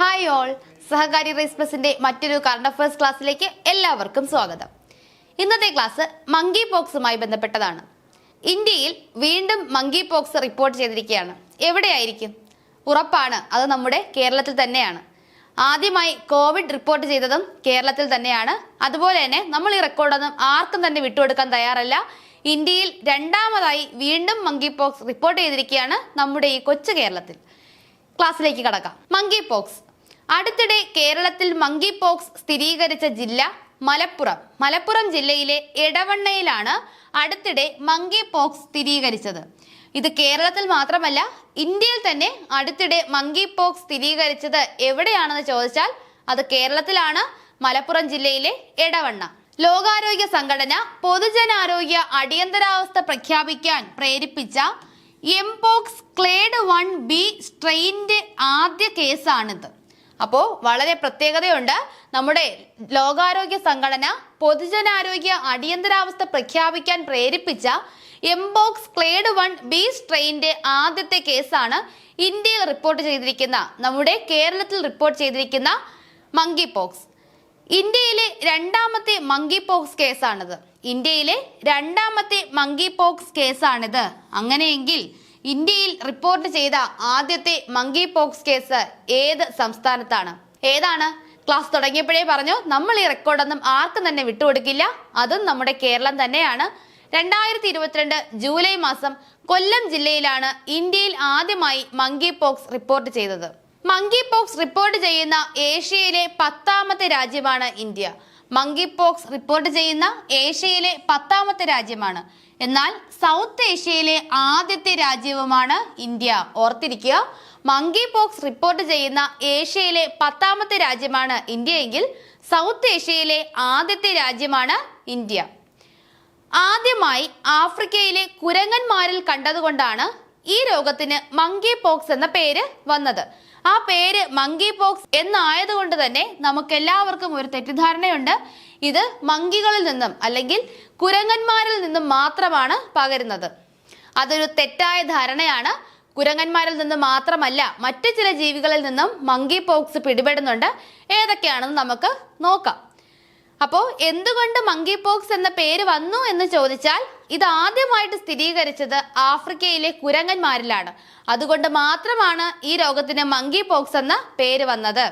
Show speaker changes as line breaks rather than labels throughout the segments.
Hi all, സഹകാരി raise പ്ലസിന്റെ മറ്റൊരു current affairs ക്ലാസ്സിലേക്ക് എല്ലാവർക്കും സ്വാഗതം. ഇന്നത്തെ ക്ലാസ് മങ്കി പോക്സുമായി ബന്ധപ്പെട്ടതാണ്. ഇന്ത്യയിൽ വീണ്ടും മങ്കി പോക്സ് റിപ്പോർട്ട് ചെയ്തിരിക്കുകയാണ്. എവിടെയായിരിക്കും? ഉറപ്പാണ്, അത് നമ്മുടെ കേരളത്തിൽ തന്നെയാണ്. ആദ്യമായി കോവിഡ് റിപ്പോർട്ട് ചെയ്തതും കേരളത്തിൽ തന്നെയാണ്. അതുപോലെ തന്നെ നമ്മൾ ഈ റെക്കോർഡൊന്നും ആർക്കും തന്നെ വിട്ടുകൊടുക്കാൻ തയ്യാറല്ല. ഇന്ത്യയിൽ രണ്ടാമതായി വീണ്ടും മങ്കി പോക്സ് റിപ്പോർട്ട് ചെയ്തിരിക്കുകയാണ് നമ്മുടെ ഈ കൊച്ചു കേരളത്തിൽ. ക്ലാസ്സിലേക്ക് കടക്കാം. Monkey pox. അടുത്തിടെ കേരളത്തിൽ മങ്കി പോക്സ് സ്ഥിരീകരിച്ച ജില്ല മലപ്പുറം ജില്ലയിലെ എടവണ്ണയിലാണ് അടുത്തിടെ മങ്കി പോക്സ് സ്ഥിരീകരിച്ചത്. ഇത് കേരളത്തിൽ മാത്രമല്ല, ഇന്ത്യയിൽ തന്നെ അടുത്തിടെ മങ്കി പോക്സ് സ്ഥിരീകരിച്ചത് എവിടെയാണെന്ന് ചോദിച്ചാൽ അത് കേരളത്തിലാണ്, മലപ്പുറം ജില്ലയിലെ എടവണ്ണ. ലോകാരോഗ്യ സംഘടന പൊതുജനാരോഗ്യ അടിയന്തരാവസ്ഥ പ്രഖ്യാപിക്കാൻ പ്രേരിപ്പിച്ച എംപോക്സ് ക്ലേഡ് 1B സ്ട്രെയിനിന്റെ ആദ്യ കേസാണിത്. അപ്പോൾ വളരെ പ്രത്യേകതയുണ്ട്. നമ്മുടെ ലോകാരോഗ്യ സംഘടന പൊതുജനാരോഗ്യ അടിയന്തരാവസ്ഥ പ്രഖ്യാപിക്കാൻ പ്രേരിപ്പിച്ച എംപോക്സ് ക്ലേഡ് 1B സ്ട്രെയിനിന്റെ ആദ്യത്തെ കേസാണ് ഇന്ത്യയിൽ റിപ്പോർട്ട് ചെയ്തിരിക്കുന്ന, നമ്മുടെ കേരളത്തിൽ റിപ്പോർട്ട് ചെയ്തിരിക്കുന്ന മങ്കി പോക്സ്. ഇന്ത്യയിലെ രണ്ടാമത്തെ മങ്കി പോക്സ് കേസാണിത്. അങ്ങനെയെങ്കിൽ ഇന്ത്യയിൽ റിപ്പോർട്ട് ചെയ്ത ആദ്യത്തെ മങ്കി പോക്സ് കേസ് ഏത് സംസ്ഥാനത്താണ്? ഏതാണ്? ക്ലാസ് തുടങ്ങിയപ്പോഴേ പറഞ്ഞു, നമ്മൾ ഈ റെക്കോർഡൊന്നും ആർക്കും തന്നെ വിട്ടുകൊടുക്കില്ല. അതും നമ്മുടെ കേരളം തന്നെയാണ്. 2022 ജൂലൈ മാസം കൊല്ലം ജില്ലയിലാണ് ഇന്ത്യയിൽ ആദ്യമായി മങ്കി പോക്സ് റിപ്പോർട്ട് ചെയ്തത്. മങ്കി പോക്സ് റിപ്പോർട്ട് ചെയ്യുന്ന ഏഷ്യയിലെ 10ാമത്തെ രാജ്യമാണ് ഇന്ത്യ. മങ്കി പോക്സ് റിപ്പോർട്ട് ചെയ്യുന്ന ഏഷ്യയിലെ 10ാമത്തെ രാജ്യമാണ്. എന്നാൽ സൗത്ത് ഏഷ്യയിലെ ആദ്യത്തെ രാജ്യവുമാണ് ഇന്ത്യ. ഓർത്തിരിക്കുക, മങ്കി പോക്സ് റിപ്പോർട്ട് ചെയ്യുന്ന ഏഷ്യയിലെ 10ാമത്തെ രാജ്യമാണ് ഇന്ത്യ എങ്കിൽ സൗത്ത് ഏഷ്യയിലെ ആദ്യത്തെ രാജ്യമാണ് ഇന്ത്യ. ആദ്യമായി ആഫ്രിക്കയിലെ കുരങ്ങന്മാരിൽ കണ്ടതുകൊണ്ടാണ് ഈ രോഗത്തിന് മങ്കി പോക്സ് എന്ന പേര് വന്നത്. ആ പേര് മങ്കി പോക്സ് എന്നായതുകൊണ്ട് തന്നെ നമുക്ക് എല്ലാവർക്കും ഒരു തെറ്റിദ്ധാരണയുണ്ട്. ഇത് മങ്കികളിൽ നിന്നും അല്ലെങ്കിൽ കുരങ്ങന്മാരിൽ നിന്നും മാത്രമാണ് പകരുന്നത്. അതൊരു തെറ്റായ ധാരണയാണ്. കുരങ്ങന്മാരിൽ നിന്നും മാത്രമല്ല, മറ്റു ചില ജീവികളിൽ നിന്നും മങ്കി പോക്സ് പിടിപെടുന്നുണ്ട്. ഏതൊക്കെയാണെന്ന് നമുക്ക് നോക്കാം. അപ്പോൾ എന്തുകൊണ്ട് മങ്കി പോക്സ് എന്ന പേര് വന്നു എന്ന് ചോദിച്ചാൽ, ഇത് ആദ്യമായിട്ട് സ്ഥിരീകരിച്ചത് ആഫ്രിക്കയിലെ കുരങ്ങന്മാരിലാണ്. അതുകൊണ്ട് മാത്രമാണ് ഈ രോഗത്തിന് മങ്കി പോക്സ് എന്ന പേര് വന്നത്.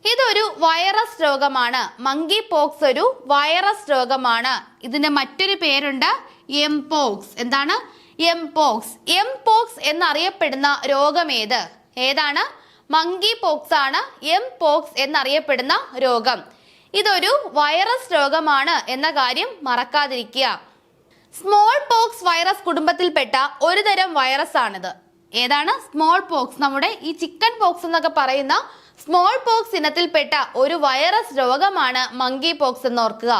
ഇതൊരു വൈറസ് രോഗമാണ്. മങ്കി പോക്സ് ഒരു വൈറസ് രോഗമാണ്. ഇതിന് മറ്റൊരു പേരുണ്ട്, എംപോക്സ്. എന്താണ്? എംപോക്സ്. എംപോക്സ് എന്നറിയപ്പെടുന്ന രോഗം ഏതാണ്? മങ്കി പോക്സ് ആണ് എംപോക്സ് എന്നറിയപ്പെടുന്ന രോഗം. ഇതൊരു വൈറസ് രോഗമാണ് എന്ന കാര്യം മറക്കാതിരിക്കുക. സ്മോൾ പോക്സ് വൈറസ് കുടുംബത്തിൽപ്പെട്ട ഒരു തരം വൈറസ് ആണിത്. ഏതാണ്? Small pox. നമ്മുടെ ഈ ചിക്കൻ പോക്സ് എന്നൊക്കെ പറയുന്ന സ്മോൾ പോക്സ് ഇനത്തിൽപ്പെട്ട ഒരു വൈറസ് രോഗമാണ് മങ്കി പോക്സ് എന്ന് ഓർക്കുക.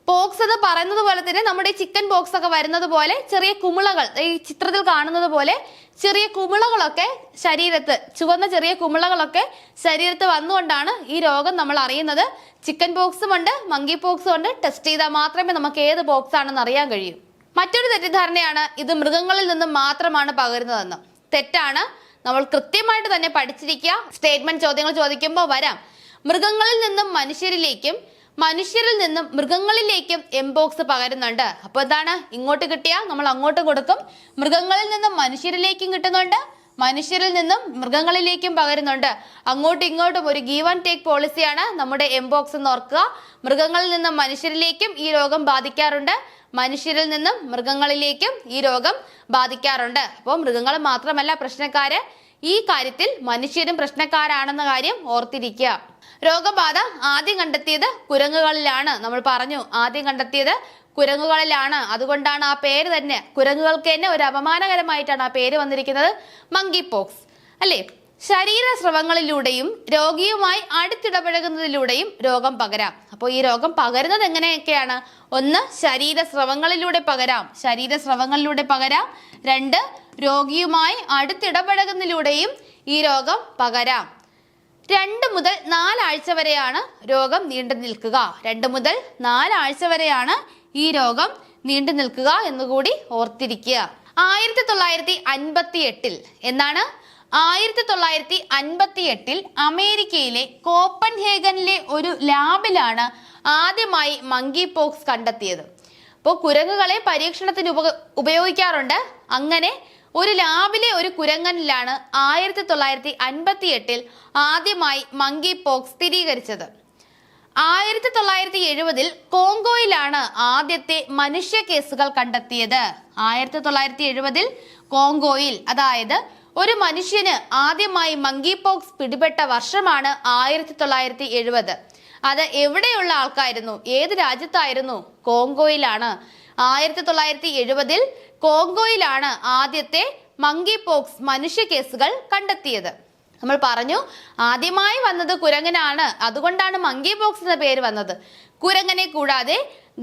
പോക്സ് എന്ന് പറയുന്നത് പോലെ തന്നെ നമ്മുടെ ചിക്കൻ പോക്സ് ഒക്കെ വരുന്നത് പോലെ ചെറിയ കുമിളകൾ, ഈ ചിത്രത്തിൽ കാണുന്നത് പോലെ ചെറിയ കുമിളകളൊക്കെ ശരീരത്ത്, ചുവന്ന ചെറിയ കുമിളകളൊക്കെ ശരീരത്ത് വന്നുകൊണ്ടാണ് ഈ രോഗം നമ്മൾ അറിയുന്നത്. ചിക്കൻ പോക്സും ഉണ്ട്, മങ്കി പോക്സും ഉണ്ട്. ടെസ്റ്റ് ചെയ്താൽ മാത്രമേ നമുക്ക് ഏത് പോക്സ് ആണെന്ന് അറിയാൻ കഴിയൂ. മറ്റൊരു തെറ്റിദ്ധാരണയാണ് ഇത് മൃഗങ്ങളിൽ നിന്നും മാത്രമാണ് പകരുന്നതെന്ന്. തെറ്റാണ്. നമ്മൾ കൃത്യമായിട്ട് തന്നെ പഠിച്ചിരിക്കുക. സ്റ്റേറ്റ്മെന്റ് ചോദ്യങ്ങൾ ചോദിക്കുമ്പോൾ വരാം. മൃഗങ്ങളിൽ നിന്നും മനുഷ്യരിലേക്കും മനുഷ്യരിൽ നിന്നും മൃഗങ്ങളിലേക്കും എംപോക്സ് പകരുന്നുണ്ട്. അപ്പൊ എന്താണ്? ഇങ്ങോട്ട് കിട്ടിയാൽ നമ്മൾ അങ്ങോട്ട് കൊടുക്കും. മൃഗങ്ങളിൽ നിന്നും മനുഷ്യരിലേക്കും കിട്ടുന്നുണ്ട്, മനുഷ്യരിൽ നിന്നും മൃഗങ്ങളിലേക്കും പകരുന്നുണ്ട്. അങ്ങോട്ടും ഇങ്ങോട്ടും ഒരു ഗീവ് ആൻഡ് ടേക്ക് പോളിസിയാണ് നമ്മുടെ എംപോക്സ് എന്ന് ഓർക്കുക. മൃഗങ്ങളിൽ നിന്നും മനുഷ്യരിലേക്കും ഈ രോഗം ബാധിക്കാറുണ്ട്, മനുഷ്യരിൽ നിന്നും മൃഗങ്ങളിലേക്കും ഈ രോഗം ബാധിക്കാറുണ്ട്. അപ്പോൾ മൃഗങ്ങൾ മാത്രമല്ല പ്രശ്നക്കാര്, ഈ കാര്യത്തിൽ മനുഷ്യരും പ്രശ്നക്കാരാണെന്ന കാര്യം ഓർത്തിരിക്കുക. രോഗബാധ ആദ്യം കണ്ടെത്തിയത് കുരങ്ങുകളിലാണ്. നമ്മൾ പറഞ്ഞു, ആദ്യം കണ്ടെത്തിയത് കുരങ്ങുകളിലാണ്. അതുകൊണ്ടാണ് ആ പേര് തന്നെ, കുരങ്ങുകൾക്ക് തന്നെ ഒരു അപമാനകരമായിട്ടാണ് ആ പേര് വന്നിരിക്കുന്നത്, മങ്കി പോക്സ് അല്ലേ. ശരീരസ്രവങ്ങളിലൂടെയും രോഗിയുമായി അടുത്തിടപഴകുന്നതിലൂടെയും രോഗം പകരാം. അപ്പോൾ ഈ രോഗം പകരുന്നത് എങ്ങനെയൊക്കെയാണ്? ഒന്ന്, ശരീരസ്രവങ്ങളിലൂടെ പകരാം. 2, രോഗിയുമായി അടുത്തിടപഴകുന്നതിലൂടെയും ഈ രോഗം പകരാം. 2 മുതൽ 4 ആഴ്ച വരെയാണ് രോഗം നീണ്ടു നിൽക്കുക. 2 മുതൽ 4 ആഴ്ച വരെയാണ് ഈ രോഗം നീണ്ടു നിൽക്കുക എന്നുകൂടി ഓർത്തിരിക്കുക. 1958 എന്നാണ് 1958 അമേരിക്കയിലെ കോപ്പൻഹേഗനിലെ ഒരു ലാബിലാണ് ആദ്യമായി മങ്കി പോക്സ് കണ്ടെത്തിയത്. അപ്പോൾ കുരങ്ങുകളെ പരീക്ഷണത്തിന് ഉപയോഗിക്കാറുണ്ട്. അങ്ങനെ ഒരു ലാബിലെ ഒരു കുരങ്ങനിലാണ് 1958 ആദ്യമായി മങ്കി പോക്സ് സ്ഥിരീകരിച്ചത്. 1970 കോങ്കോയിലാണ് ആദ്യത്തെ മനുഷ്യ കേസുകൾ കണ്ടെത്തിയത്. 1970 കോങ്കോയിൽ, അതായത് ഒരു മനുഷ്യന് ആദ്യമായി മങ്കി പോക്സ് പിടിപെട്ട വർഷമാണ് 1970. അത് എവിടെയുള്ള ആൾക്കായിരുന്നു, ഏത് രാജ്യത്തായിരുന്നു? കോങ്കോയിലാണ്. 1970 കോങ്കോയിലാണ് ആദ്യത്തെ മങ്കി പോക്സ് മനുഷ്യ കേസുകൾ കണ്ടെത്തിയത്. നമ്മൾ പറഞ്ഞു ആദ്യമായി വന്നത് കുരങ്ങനാണ്, അതുകൊണ്ടാണ് മങ്കി പോക്സ് എന്ന പേര് വന്നത്. കുരങ്ങനെ കൂടാതെ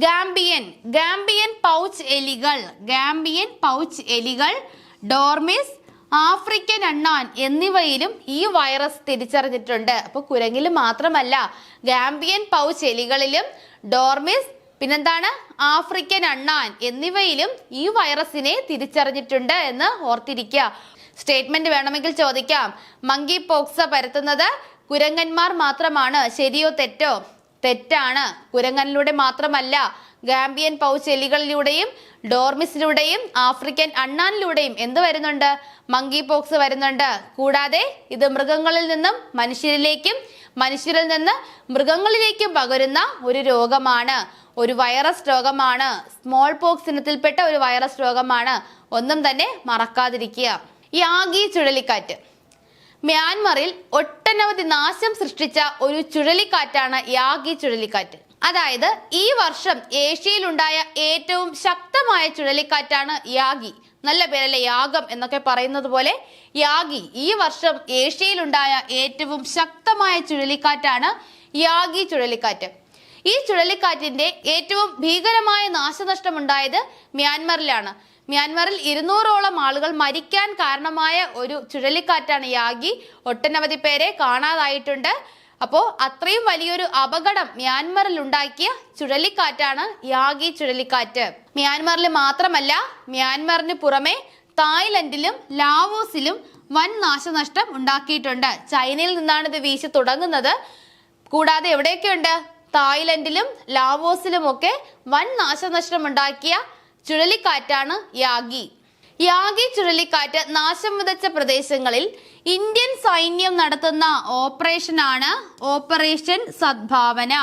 ഗാംബിയൻ പൗച്ച് എലികൾ, ഡോർമിസ്, ആഫ്രിക്കൻ അണ്ണാൻ എന്നിവയിലും ഈ വൈറസ് തിരിച്ചറിഞ്ഞിട്ടുണ്ട്. അപ്പോൾ കുരങ്ങിൽ മാത്രമല്ല, ഗാംബിയൻ പൗച്ച് എലികളിലും, ഡോർമിസ്, പിന്നെന്താണ്, ആഫ്രിക്കൻ അണ്ണാൻ എന്നിവയിലും ഈ വൈറസിനെ തിരിച്ചറിഞ്ഞിട്ടുണ്ട് എന്ന് ഓർത്തിരിക്കുക. സ്റ്റേറ്റ്മെന്റ് വേണമെങ്കിൽ ചോദിക്കാം. മങ്കി പോക്സ് പരത്തുന്നത് കുരങ്ങന്മാർ മാത്രമാണ്. ശരിയോ തെറ്റോ? തെറ്റാണ്. കുരങ്ങനിലൂടെ മാത്രമല്ല, ഗാംബിയൻ പൗച്ച് എലികളിലൂടെയും ഡോർമിസിലൂടെയും ആഫ്രിക്കൻ അണ്ണാനിലൂടെയും എന്ത് വരുന്നുണ്ട്? മങ്കി പോക്സ് വരുന്നുണ്ട്. കൂടാതെ ഇത് മൃഗങ്ങളിൽ നിന്നും മനുഷ്യരിലേക്കും മനുഷ്യരിൽ നിന്ന് മൃഗങ്ങളിലേക്കും പകരുന്ന ഒരു രോഗമാണ്, ഒരു വൈറസ് രോഗമാണ്. സ്മോൾ പോക്സ് ഇനത്തിൽപ്പെട്ട ഒരു വൈറസ് രോഗമാണ്. ഒന്നും തന്നെ മറക്കാതിരിക്കുക. യാഗി ചുഴലിക്കാറ്റ് മ്യാൻമറിൽ ഒട്ടനവധി നാശം സൃഷ്ടിച്ച ഒരു ചുഴലിക്കാറ്റാണ് യാഗി ചുഴലിക്കാറ്റ്. അതായത് ഈ വർഷം ഏഷ്യയിലുണ്ടായ ഏറ്റവും ശക്തമായ ചുഴലിക്കാറ്റാണ് യാഗി. നല്ല പേരല്ലേ, യാഗം എന്നൊക്കെ പറയുന്നത് പോലെ. യാഗി ഈ വർഷം ഏഷ്യയിലുണ്ടായ ഏറ്റവും ശക്തമായ ചുഴലിക്കാറ്റാണ് യാഗി ചുഴലിക്കാറ്റ്. ഈ ചുഴലിക്കാറ്റിന്റെ ഏറ്റവും ഭീകരമായ നാശനഷ്ടം ഉണ്ടായത് മ്യാൻമറിലാണ്. മ്യാൻമറിൽ 200ഓളം ആളുകൾ മരിക്കാൻ കാരണമായ ഒരു ചുഴലിക്കാറ്റാണ് യാഗി. ഒട്ടനവധി പേരെ കാണാതായിട്ടുണ്ട്. അപ്പോൾ അത്രയും വലിയൊരു അപകടം മ്യാൻമറിൽ ഉണ്ടാക്കിയ ചുഴലിക്കാറ്റാണ് യാഗി ചുഴലിക്കാറ്റ്. മ്യാൻമറിൽ മാത്രമല്ല, മ്യാൻമറിന് പുറമെ തായ്ലൻഡിലും ലാവോസിലും വൻ നാശനഷ്ടം ഉണ്ടാക്കിയിട്ടുണ്ട്. ചൈനയിൽ നിന്നാണ് ഇത് വീശി തുടങ്ങുന്നത്. കൂടാതെ എവിടെയൊക്കെയുണ്ട്? തായ്ലൻഡിലും ലാവോസിലും ഒക്കെ വൻ നാശനഷ്ടം ഉണ്ടാക്കിയ ചുഴലിക്കാറ്റാണ് യാഗി. യാഗി ചുഴലിക്കാറ്റ് നാശം വിതച്ച പ്രദേശങ്ങളിൽ ഇന്ത്യൻ സൈന്യം നടത്തുന്ന ഓപ്പറേഷനാണ് ഓപ്പറേഷൻ സദ്ഭാവന.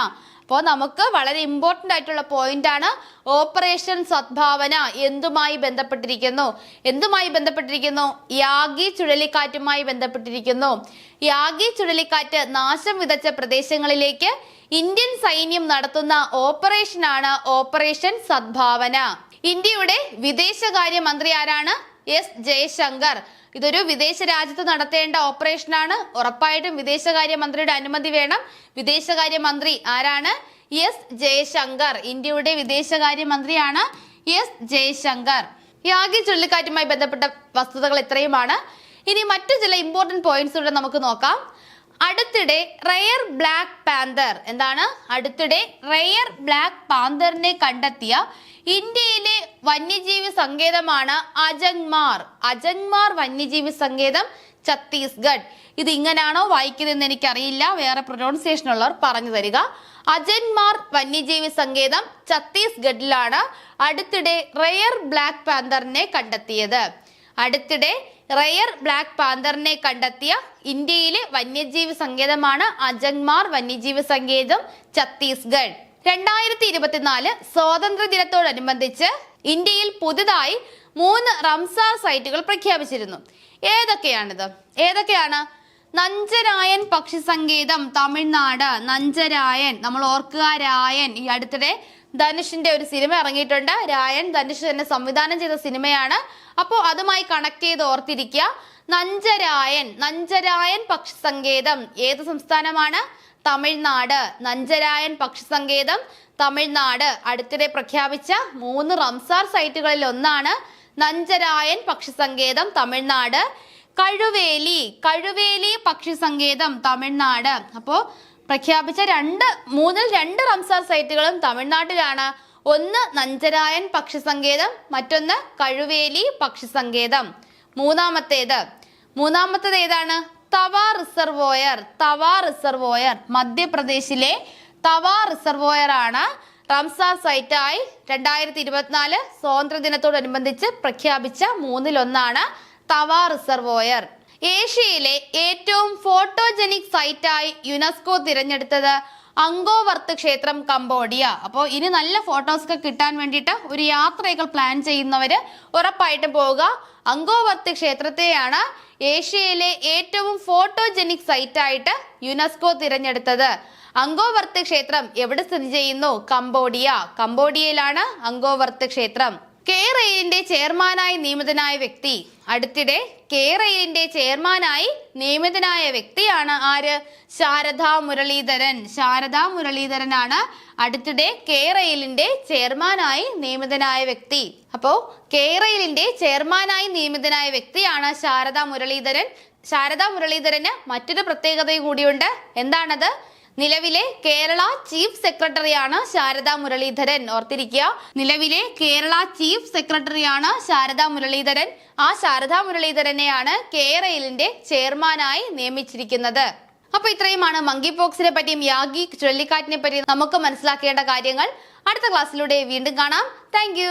അപ്പോൾ നമുക്ക് വളരെ ഇമ്പോർട്ടൻ്റ് ആയിട്ടുള്ള പോയിന്റ് ആണ് ഓപ്പറേഷൻ സദ്ഭാവന. എന്തുമായി ബന്ധപ്പെട്ടിരിക്കുന്നു? യാഗി ചുഴലിക്കാറ്റുമായി ബന്ധപ്പെട്ടിരിക്കുന്നു. യാഗി ചുഴലിക്കാറ്റ് നാശം വിതച്ച പ്രദേശങ്ങളിലേക്ക് ഇന്ത്യൻ സൈന്യം നടത്തുന്ന ഓപ്പറേഷനാണ് ഓപ്പറേഷൻ സദ്ഭാവന. ഇന്ത്യയുടെ വിദേശകാര്യമന്ത്രി ആരാണ്? എസ് ജയശങ്കർ. ഇതൊരു വിദേശ രാജ്യത്ത് നടത്തേണ്ട ഓപ്പറേഷനാണ്. ഉറപ്പായിട്ടും വിദേശകാര്യമന്ത്രിയുടെ അനുമതി വേണം. വിദേശകാര്യമന്ത്രി ആരാണ്? എസ് ജയശങ്കർ. ഇന്ത്യയുടെ വിദേശകാര്യമന്ത്രിയാണ് എസ് ജയശങ്കർ. യാഗി ചുഴലിക്കാറ്റുമായി ബന്ധപ്പെട്ട വസ്തുതകൾ ഇത്രയുമാണ്. ഇനി മറ്റു ചില ഇമ്പോർട്ടന്റ് പോയിന്റ്സ് കൂടെ നമുക്ക് നോക്കാം. അടുത്തിടെ റെയർ ബ്ലാക്ക് പാന്തർ, എന്താണ്? അടുത്തിടെ റെയർ ബ്ലാക്ക് പാന്തറിനെ കണ്ടെത്തിയ ഇന്ത്യയിലെ വന്യജീവി സങ്കേതമാണ് അജങ്മാർ വന്യജീവി സങ്കേതം, ഛത്തീസ്ഗഡ്. ഇത് ഇങ്ങനാണോ വായിക്കുന്നതെന്ന് എനിക്കറിയില്ല, വേറെ പ്രൊനൗൺസിയേഷൻ ഉള്ളവർ പറഞ്ഞു തരിക. അജങ്മാർ വന്യജീവി സങ്കേതം ഛത്തീസ്ഗഡിലാണ് അടുത്തിടെ റെയർ ബ്ലാക്ക് പാന്തറിനെ കണ്ടെത്തിയത്. അടുത്തിടെ റെയർ ബ്ലാക്ക് പാന്തറിനെ കണ്ടെത്തിയ ഇന്ത്യയിലെ വന്യജീവി സങ്കേതമാണ് അജങ്മാർ വന്യജീവി സങ്കേതം, ഛത്തീസ്ഗഡ്. 2024 സ്വാതന്ത്ര്യ ദിനത്തോടനുബന്ധിച്ച് ഇന്ത്യയിൽ പുതുതായി 3 റംസാർ സൈറ്റുകൾ പ്രഖ്യാപിച്ചിരുന്നു. ഏതൊക്കെയാണ്? നഞ്ചരായൻ പക്ഷി സങ്കേതം, തമിഴ്നാട്. നഞ്ചരായൻ, നമ്മൾ ഓർക്കുക, രായൻ. ഈ അടുത്തിടെ ധനുഷിന്റെ ഒരു സിനിമ ഇറങ്ങിയിട്ടുണ്ട്. രായൻ ധനുഷ് തന്നെ സംവിധാനം ചെയ്ത സിനിമയാണ്. അപ്പോൾ അതുമായി കണക്ട് ചെയ്ത് ഓർത്തിരിക്കുക. നഞ്ചരായൻ പക്ഷി സങ്കേതം ഏത് സംസ്ഥാനമാണ്? തമിഴ്നാട്. നഞ്ചരായൻ പക്ഷി സങ്കേതം തമിഴ്നാട്. അടുത്തിടെ പ്രഖ്യാപിച്ച 3 റംസാർ സൈറ്റുകളിൽ ഒന്നാണ് നഞ്ചരായൻ പക്ഷി സങ്കേതം, തമിഴ്നാട്. കഴുവേലി പക്ഷി സങ്കേതം, തമിഴ്നാട്. അപ്പോൾ പ്രഖ്യാപിച്ച 2 റംസാർ സൈറ്റുകളും തമിഴ്നാട്ടിലാണ്. ഒന്ന് നഞ്ചരായൻ പക്ഷി സങ്കേതം, മറ്റൊന്ന് കഴുവേലി പക്ഷി സങ്കേതം. മൂന്നാമത്തത് ഏതാണ്? തവ റിസർവോയർ. തവ റിസർവോയർ മധ്യപ്രദേശിലെ തവ റിസർവോയർ ആണ് റംസാർ സൈറ്റായി 2024 സ്വാതന്ത്ര്യദിനത്തോടനുബന്ധിച്ച് പ്രഖ്യാപിച്ച 3-1 തവ റിസർവോയർ. ഏഷ്യയിലെ ഏറ്റവും ഫോട്ടോജനിക് സൈറ്റായി യുനെസ്കോ തിരഞ്ഞെടുത്തത് അങ്കോവർത്ത് ക്ഷേത്രം, കംബോഡിയ. അപ്പോൾ ഇനി നല്ല ഫോട്ടോസ് ഒക്കെ കിട്ടാൻ വേണ്ടിയിട്ട് ഒരു യാത്രയൊക്കെ പ്ലാൻ ചെയ്യുന്നവര് ഉറപ്പായിട്ടും പോവുക. അങ്കോവർത്ത് ക്ഷേത്രത്തെയാണ് ഏഷ്യയിലെ ഏറ്റവും ഫോട്ടോജനിക് സൈറ്റായിട്ട് യുനെസ്കോ തിരഞ്ഞെടുത്തത്. അങ്കോവർത്ത് ക്ഷേത്രം എവിടെ സ്ഥിതി ചെയ്യുന്നു? കംബോഡിയ. കംബോഡിയയിലാണ് അങ്കോവർത്ത് ക്ഷേത്രം. കെ റെയിലിന്റെ ചെയർമാനായി നിയമിതനായ വ്യക്തി. അടുത്തിടെ കെ റെയിലിന്റെ ചെയർമാനായി നിയമിതനായ വ്യക്തിയാണ് ആര്? ശാരദാ മുരളീധരൻ. ശാരദാ മുരളീധരനാണ് അടുത്തിടെ കെ റെയിലിന്റെ ചെയർമാനായി നിയമിതനായ വ്യക്തി. അപ്പോ കെ റെയിലിന്റെ ചെയർമാനായി നിയമിതനായ വ്യക്തിയാണ് ശാരദാ മുരളീധരൻ. ശാരദാ മുരളീധരന് മറ്റൊരു പ്രത്യേകത കൂടിയുണ്ട്. എന്താണത്? നിലവിലെ കേരള ചീഫ് സെക്രട്ടറിയാണ് ശാരദാ മുരളീധരൻ. ഓർത്തിരിക്കുക, നിലവിലെ കേരള ചീഫ് സെക്രട്ടറിയാണ് ശാരദാ മുരളീധരൻ. ആ ശാരദാ മുരളീധരനെയാണ് കെ റെയിലിന്റെ ചെയർമാനായി നിയമിച്ചിരിക്കുന്നത്. അപ്പൊ ഇത്രയുമാണ് മങ്കി പോക്സിനെ പറ്റിയും യാഗി ചുഴലിക്കാറ്റിനെ പറ്റിയും നമുക്ക് മനസ്സിലാക്കേണ്ട കാര്യങ്ങൾ. അടുത്ത ക്ലാസ്സിലൂടെ വീണ്ടും കാണാം. താങ്ക്